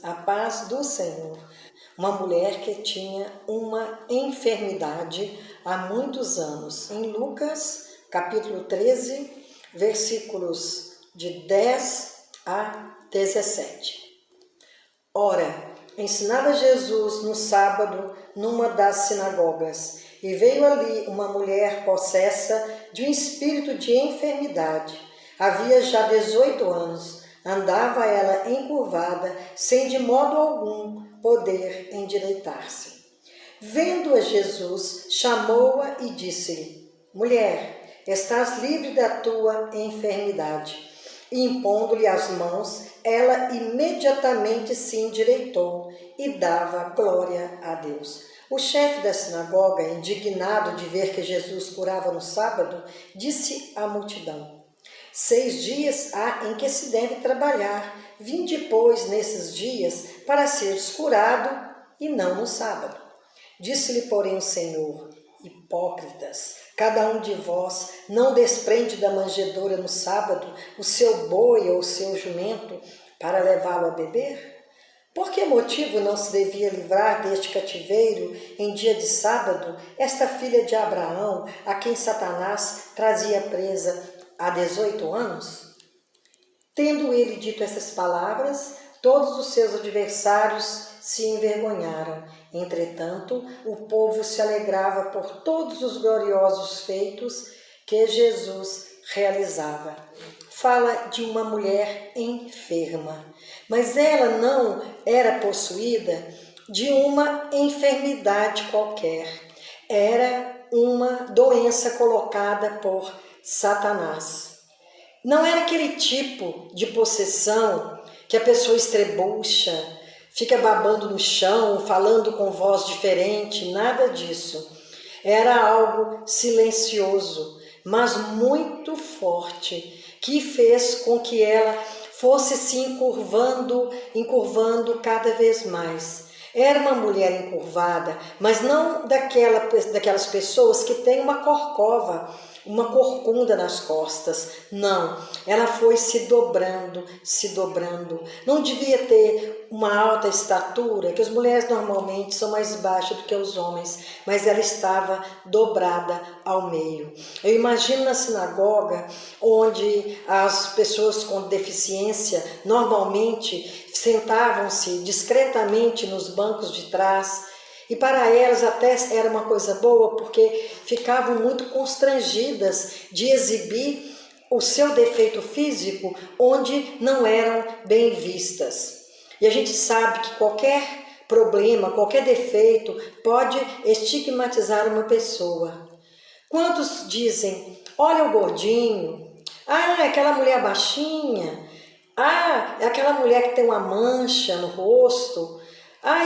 A paz do Senhor. Uma mulher que tinha uma enfermidade há muitos anos. Em Lucas, capítulo 13, versículos de 10 a 17. Ora, ensinava Jesus no sábado numa das sinagogas, e veio ali uma mulher possessa de um espírito de enfermidade. Havia já 18 anos. Andava ela encurvada, sem de modo algum poder endireitar-se. Vendo-a Jesus, chamou-a e disse-lhe: Mulher, estás livre da tua enfermidade. E impondo-lhe as mãos, ela imediatamente se endireitou e dava glória a Deus. O chefe da sinagoga, indignado de ver que Jesus curava no sábado, disse à multidão: 6 dias há em que se deve trabalhar. Vinde, pois, nesses dias, para seres curado, e não no sábado. Disse-lhe, porém, o Senhor: Hipócritas, cada um de vós não desprende da manjedoura no sábado o seu boi ou o seu jumento para levá-lo a beber? Por que motivo não se devia livrar deste cativeiro em dia de sábado esta filha de Abraão, a quem Satanás trazia presa há 18 anos? Tendo ele dito essas palavras, todos os seus adversários se envergonharam. Entretanto, o povo se alegrava por todos os gloriosos feitos que Jesus realizava. Fala de uma mulher enferma, mas ela não era possuída de uma enfermidade qualquer. Era uma doença colocada por Satanás. Não era aquele tipo de possessão que a pessoa estrebucha, fica babando no chão, falando com voz diferente, nada disso. Era algo silencioso, mas muito forte, que fez com que ela fosse se encurvando cada vez mais. Era uma mulher encurvada, mas não daquelas pessoas que têm uma corcova, uma corcunda nas costas. Não, ela foi se dobrando. Não devia ter uma alta estatura, que as mulheres normalmente são mais baixas do que os homens, mas ela estava dobrada ao meio. Eu imagino na sinagoga, onde as pessoas com deficiência normalmente sentavam-se discretamente nos bancos de trás, e para elas até era uma coisa boa, porque ficavam muito constrangidas de exibir o seu defeito físico onde não eram bem vistas. E a gente sabe que qualquer problema, qualquer defeito pode estigmatizar uma pessoa. Quantos dizem: olha o gordinho, é aquela mulher baixinha, é aquela mulher que tem uma mancha no rosto,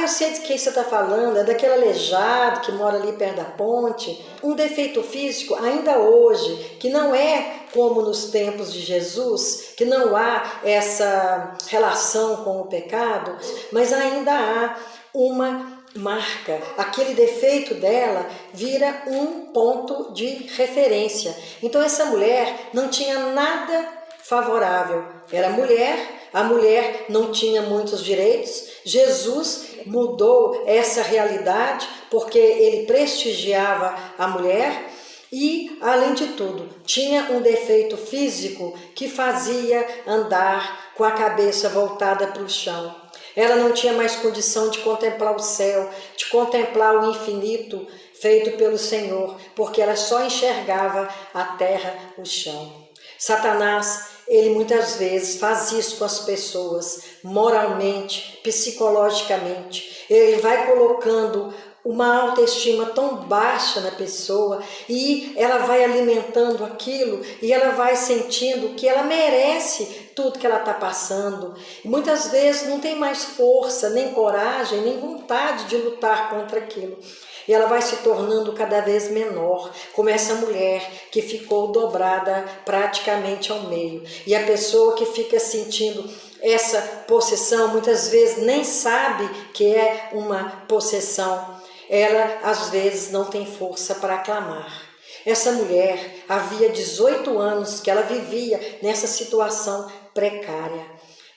eu sei de quem você está falando, é daquele aleijado que mora ali perto da ponte. Um defeito físico, ainda hoje, que não é como nos tempos de Jesus, que não há essa relação com o pecado, mas ainda há uma marca. Aquele defeito dela vira um ponto de referência. Então essa mulher não tinha nada favorável. Era mulher, a mulher não tinha muitos direitos. Jesus mudou essa realidade porque ele prestigiava a mulher e, além de tudo, tinha um defeito físico que fazia andar com a cabeça voltada para o chão. Ela não tinha mais condição de contemplar o céu, de contemplar o infinito feito pelo Senhor, porque ela só enxergava a terra, o chão. Satanás, ele muitas vezes faz isso com as pessoas, moralmente, psicologicamente. Ele vai colocando uma autoestima tão baixa na pessoa e ela vai alimentando aquilo e ela vai sentindo que ela merece tudo que ela está passando. E muitas vezes não tem mais força, nem coragem, nem vontade de lutar contra aquilo. E ela vai se tornando cada vez menor, como essa mulher que ficou dobrada praticamente ao meio. E a pessoa que fica sentindo essa possessão, muitas vezes nem sabe que é uma possessão. Ela, às vezes, não tem força para clamar. Essa mulher, havia 18 anos que ela vivia nessa situação precária.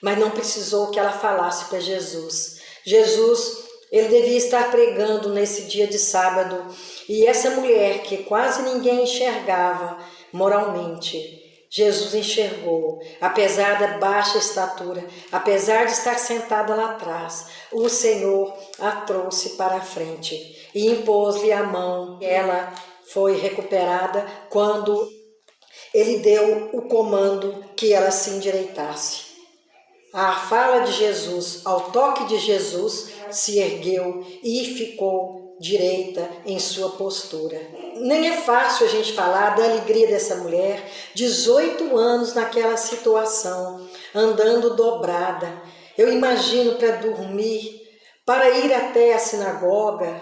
mas não precisou que ela falasse para Jesus. Jesus, ele devia estar pregando nesse dia de sábado, e essa mulher que quase ninguém enxergava moralmente, Jesus enxergou. Apesar da baixa estatura, apesar de estar sentada lá atrás, o Senhor a trouxe para a frente e impôs-lhe a mão. Ela foi recuperada quando ele deu o comando que ela se endireitasse. A fala de Jesus, ao toque de Jesus, se ergueu e ficou direita em sua postura. Nem é fácil a gente falar da alegria dessa mulher, 18 anos naquela situação, andando dobrada. Eu imagino para dormir, para ir até a sinagoga,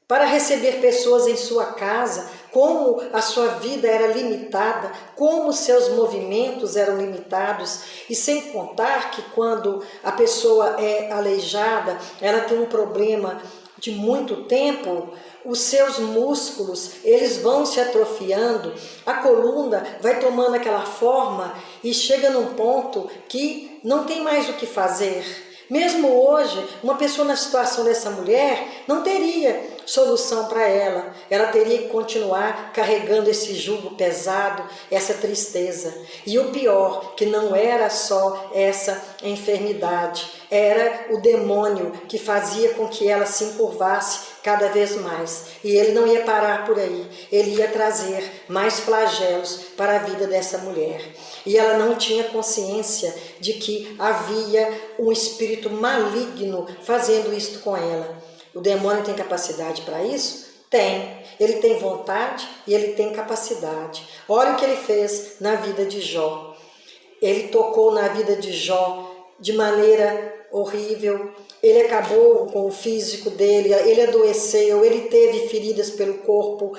para receber pessoas em sua casa, como a sua vida era limitada, como seus movimentos eram limitados, e sem contar que quando a pessoa é aleijada, ela tem um problema de muito tempo, os seus músculos, eles vão se atrofiando, a coluna vai tomando aquela forma e chega num ponto que não tem mais o que fazer. Mesmo hoje, uma pessoa na situação dessa mulher não teria solução para ela. Ela teria que continuar carregando esse jugo pesado, essa tristeza. E o pior, que não era só essa enfermidade, era o demônio que fazia com que ela se encurvasse cada vez mais. E ele não ia parar por aí, ele ia trazer mais flagelos para a vida dessa mulher. E ela não tinha consciência de que havia um espírito maligno fazendo isto com ela. O demônio tem capacidade para isso? Tem. Ele tem vontade e ele tem capacidade. Olha o que ele fez na vida de Jó. Ele tocou na vida de Jó de maneira horrível. Ele acabou com o físico dele, ele adoeceu, ele teve feridas pelo corpo,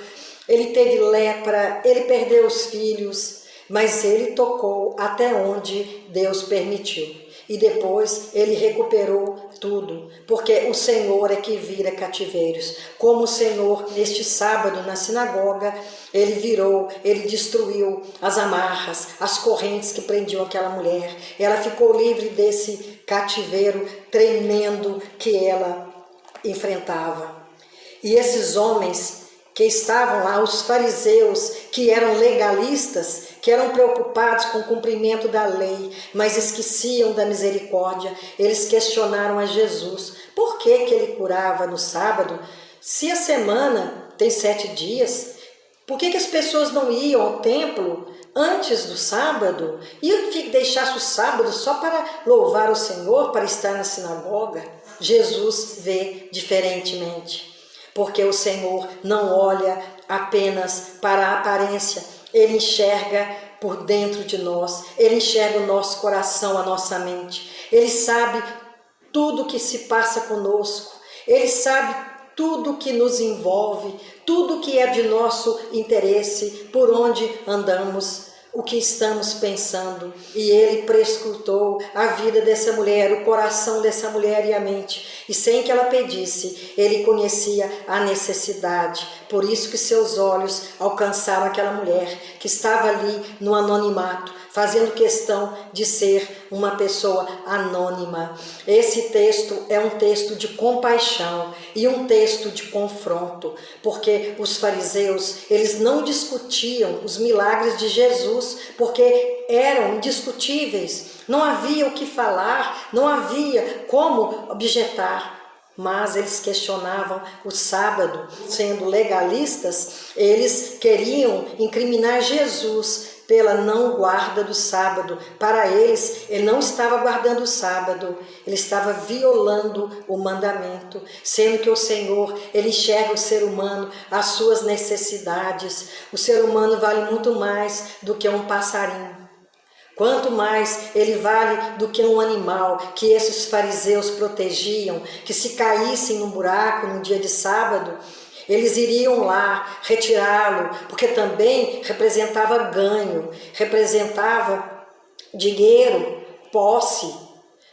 ele teve lepra, ele perdeu os filhos, mas ele tocou até onde Deus permitiu. E depois ele recuperou tudo, porque o Senhor é que vira cativeiros. Como o Senhor, neste sábado na sinagoga, ele virou, ele destruiu as amarras, as correntes que prendiam aquela mulher. Ela ficou livre desse cativeiro tremendo que ela enfrentava. E esses homens que estavam lá, os fariseus, que eram legalistas, que eram preocupados com o cumprimento da lei, mas esqueciam da misericórdia, eles questionaram a Jesus. Por que ele curava no sábado? Se a semana tem 7 dias, por que as pessoas não iam ao templo antes do sábado? E que deixasse o sábado só para louvar o Senhor, para estar na sinagoga? Jesus vê diferentemente. Porque o Senhor não olha apenas para a aparência, Ele enxerga por dentro de nós, Ele enxerga o nosso coração, a nossa mente. Ele sabe tudo que se passa conosco, Ele sabe tudo que nos envolve, tudo que é de nosso interesse, por onde andamos, o que estamos pensando. E ele prescrutou a vida dessa mulher, o coração dessa mulher e a mente. E sem que ela pedisse, ele conhecia a necessidade. Por isso que seus olhos alcançaram aquela mulher que estava ali no anonimato, fazendo questão de ser uma pessoa anônima. Esse texto é um texto de compaixão e um texto de confronto, porque os fariseus, eles não discutiam os milagres de Jesus, porque eram indiscutíveis, não havia o que falar, não havia como objetar. Mas eles questionavam o sábado, sendo legalistas, eles queriam incriminar Jesus pela não guarda do sábado. Para eles, ele não estava guardando o sábado, ele estava violando o mandamento, sendo que o Senhor, ele enxerga o ser humano, as suas necessidades. O ser humano vale muito mais do que um passarinho. Quanto mais ele vale do que um animal que esses fariseus protegiam, que se caíssem num buraco no dia de sábado, eles iriam lá retirá-lo, porque também representava ganho, representava dinheiro, posse.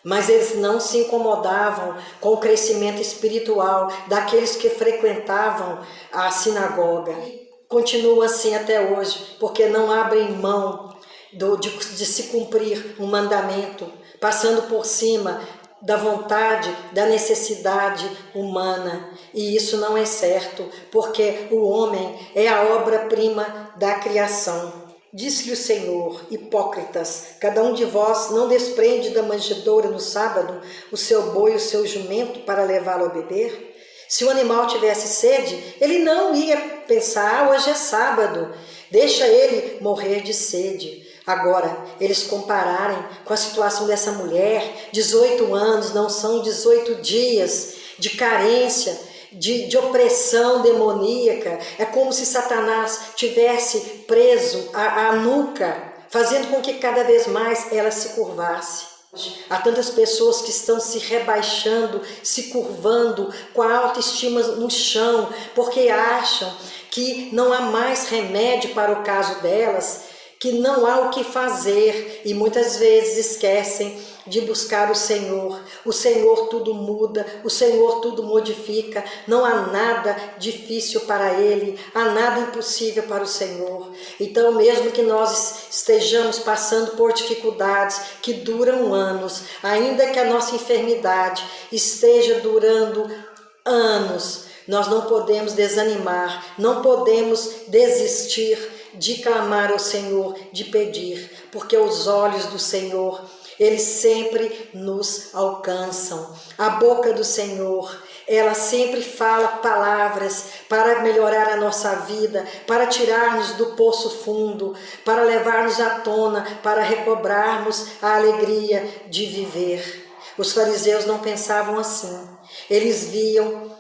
Mas eles não se incomodavam com o crescimento espiritual daqueles que frequentavam a sinagoga. Continua assim até hoje, porque não abrem mão de se cumprir um mandamento, passando por cima da vontade, da necessidade humana. E isso não é certo, porque o homem é a obra-prima da criação. Disse-lhe o Senhor: hipócritas, cada um de vós não desprende da manjedoura no sábado o seu boi e o seu jumento para levá-lo a beber? Se o animal tivesse sede, ele não ia pensar: hoje é sábado, deixa ele morrer de sede. Agora, eles compararem com a situação dessa mulher, 18 anos, não são 18 dias de carência, de opressão demoníaca. É como se Satanás tivesse preso a nuca, fazendo com que cada vez mais ela se curvasse. Há tantas pessoas que estão se rebaixando, se curvando, com a autoestima no chão, porque acham que não há mais remédio para o caso delas, que não há o que fazer, e muitas vezes esquecem de buscar o Senhor. O Senhor tudo muda, o Senhor tudo modifica, não há nada difícil para Ele, há nada impossível para o Senhor. Então, mesmo que nós estejamos passando por dificuldades que duram anos, ainda que a nossa enfermidade esteja durando anos, nós não podemos desanimar, não podemos desistir de clamar ao Senhor, de pedir, porque os olhos do Senhor, eles sempre nos alcançam. A boca do Senhor, ela sempre fala palavras para melhorar a nossa vida, para tirar-nos do poço fundo, para levar-nos à tona, para recobrarmos a alegria de viver. Os fariseus não pensavam assim. Eles viam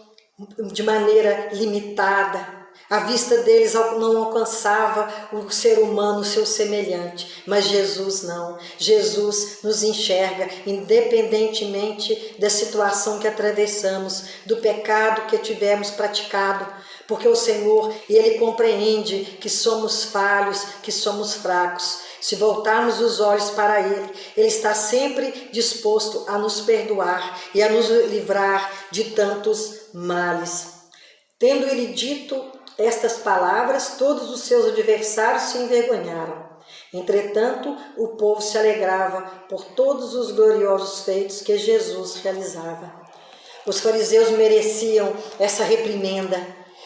de maneira limitada. A vista deles não alcançava o ser humano, o seu semelhante, mas Jesus não. Jesus nos enxerga independentemente da situação que atravessamos, do pecado que tivermos praticado, porque o Senhor, Ele compreende que somos falhos, que somos fracos. Se voltarmos os olhos para Ele, Ele está sempre disposto a nos perdoar e a nos livrar de tantos males. Tendo Ele dito estas palavras, todos os seus adversários se envergonharam. Entretanto, o povo se alegrava por todos os gloriosos feitos que Jesus realizava. Os fariseus mereciam essa reprimenda.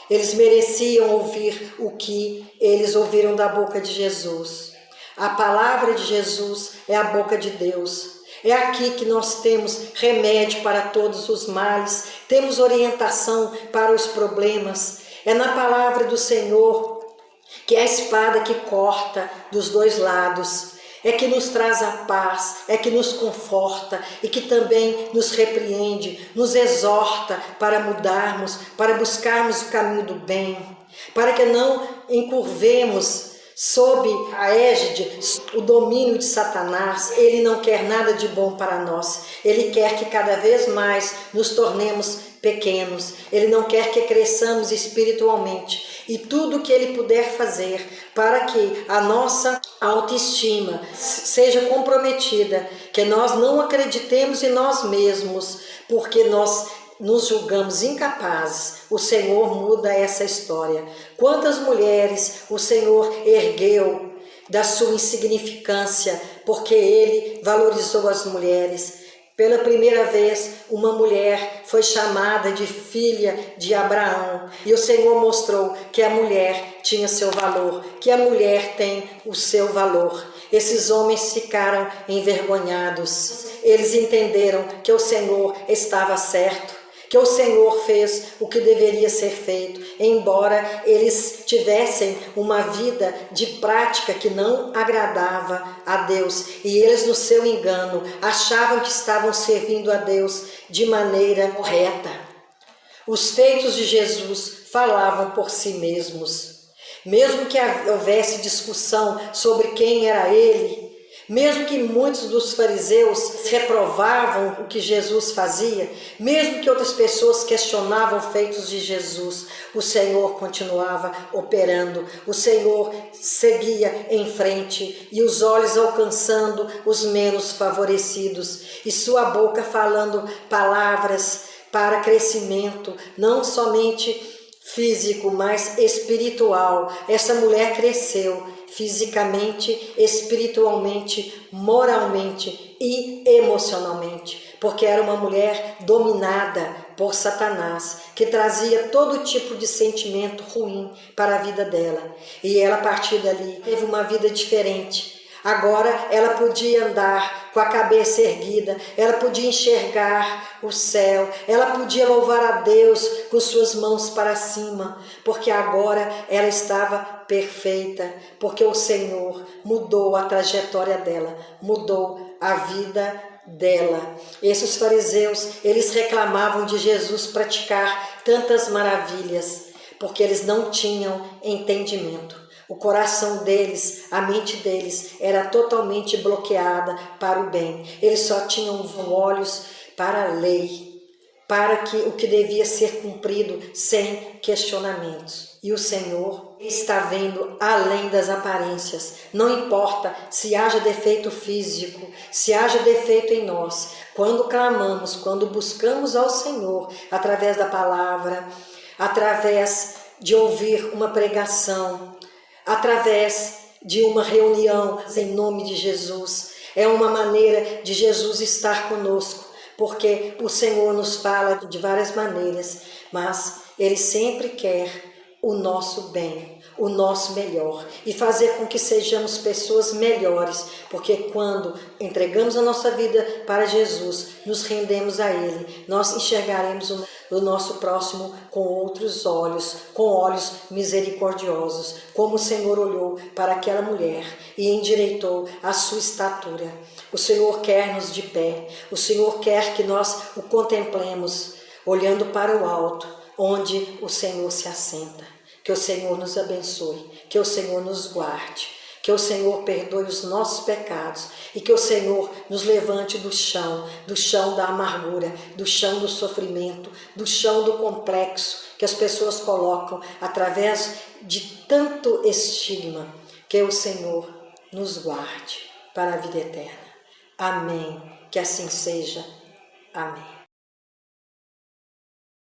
Eles mereciam ouvir o que eles ouviram da boca de Jesus. A palavra de Jesus é a boca de Deus. É aqui que nós temos remédio para todos os males, temos orientação para os problemas. É na palavra do Senhor, que é a espada que corta dos dois lados, é que nos traz a paz, é que nos conforta e que também nos repreende, nos exorta para mudarmos, para buscarmos o caminho do bem, para que não encurvemos sob a égide, o domínio de Satanás. Ele não quer nada de bom para nós. Ele quer que cada vez mais nos tornemos pequenos. Ele não quer que cresçamos espiritualmente. E tudo que Ele puder fazer para que a nossa autoestima seja comprometida, que nós não acreditemos em nós mesmos, porque nós nos julgamos incapazes, o Senhor muda essa história. Quantas mulheres o Senhor ergueu da sua insignificância, porque Ele valorizou as mulheres. Pela primeira vez, uma mulher foi chamada de filha de Abraão. E o Senhor mostrou que a mulher tinha seu valor, que a mulher tem o seu valor. Esses homens ficaram envergonhados. Eles entenderam que o Senhor estava certo, que o Senhor fez o que deveria ser feito, embora eles tivessem uma vida de prática que não agradava a Deus. E eles, no seu engano, achavam que estavam servindo a Deus de maneira correta. Os feitos de Jesus falavam por si mesmos. Mesmo que houvesse discussão sobre quem era Ele, mesmo que muitos dos fariseus reprovavam o que Jesus fazia, mesmo que outras pessoas questionavam feitos de Jesus, o Senhor continuava operando, o Senhor seguia em frente e os olhos alcançando os menos favorecidos e sua boca falando palavras para crescimento, não somente físico, mas espiritual. Essa mulher cresceu fisicamente, espiritualmente, moralmente e emocionalmente, porque era uma mulher dominada por Satanás, que trazia todo tipo de sentimento ruim para a vida dela. E ela, a partir dali, teve uma vida diferente. Agora ela podia andar com a cabeça erguida, ela podia enxergar o céu, ela podia louvar a Deus com suas mãos para cima, porque agora ela estava perfeita, porque o Senhor mudou a trajetória dela, mudou a vida dela. Esses fariseus, eles reclamavam de Jesus praticar tantas maravilhas, porque eles não tinham entendimento. O coração deles, a mente deles era totalmente bloqueada para o bem. Eles só tinham olhos para a lei, para o que devia ser cumprido sem questionamentos. E o Senhor está vendo além das aparências. Não importa se haja defeito físico, se haja defeito em nós. Quando clamamos, quando buscamos ao Senhor, através da palavra, através de ouvir uma pregação, através de uma reunião em nome de Jesus, é uma maneira de Jesus estar conosco, porque o Senhor nos fala de várias maneiras, mas Ele sempre quer o nosso bem, o nosso melhor, e fazer com que sejamos pessoas melhores, porque quando entregamos a nossa vida para Jesus, nos rendemos a Ele, nós enxergaremos o nosso próximo com outros olhos, com olhos misericordiosos, como o Senhor olhou para aquela mulher e endireitou a sua estatura. O Senhor quer-nos de pé, o Senhor quer que nós o contemplemos, olhando para o alto, onde o Senhor se assenta. Que o Senhor nos abençoe, que o Senhor nos guarde, que o Senhor perdoe os nossos pecados e que o Senhor nos levante do chão da amargura, do chão do sofrimento, do chão do complexo que as pessoas colocam através de tanto estigma. Que o Senhor nos guarde para a vida eterna. Amém. Que assim seja. Amém.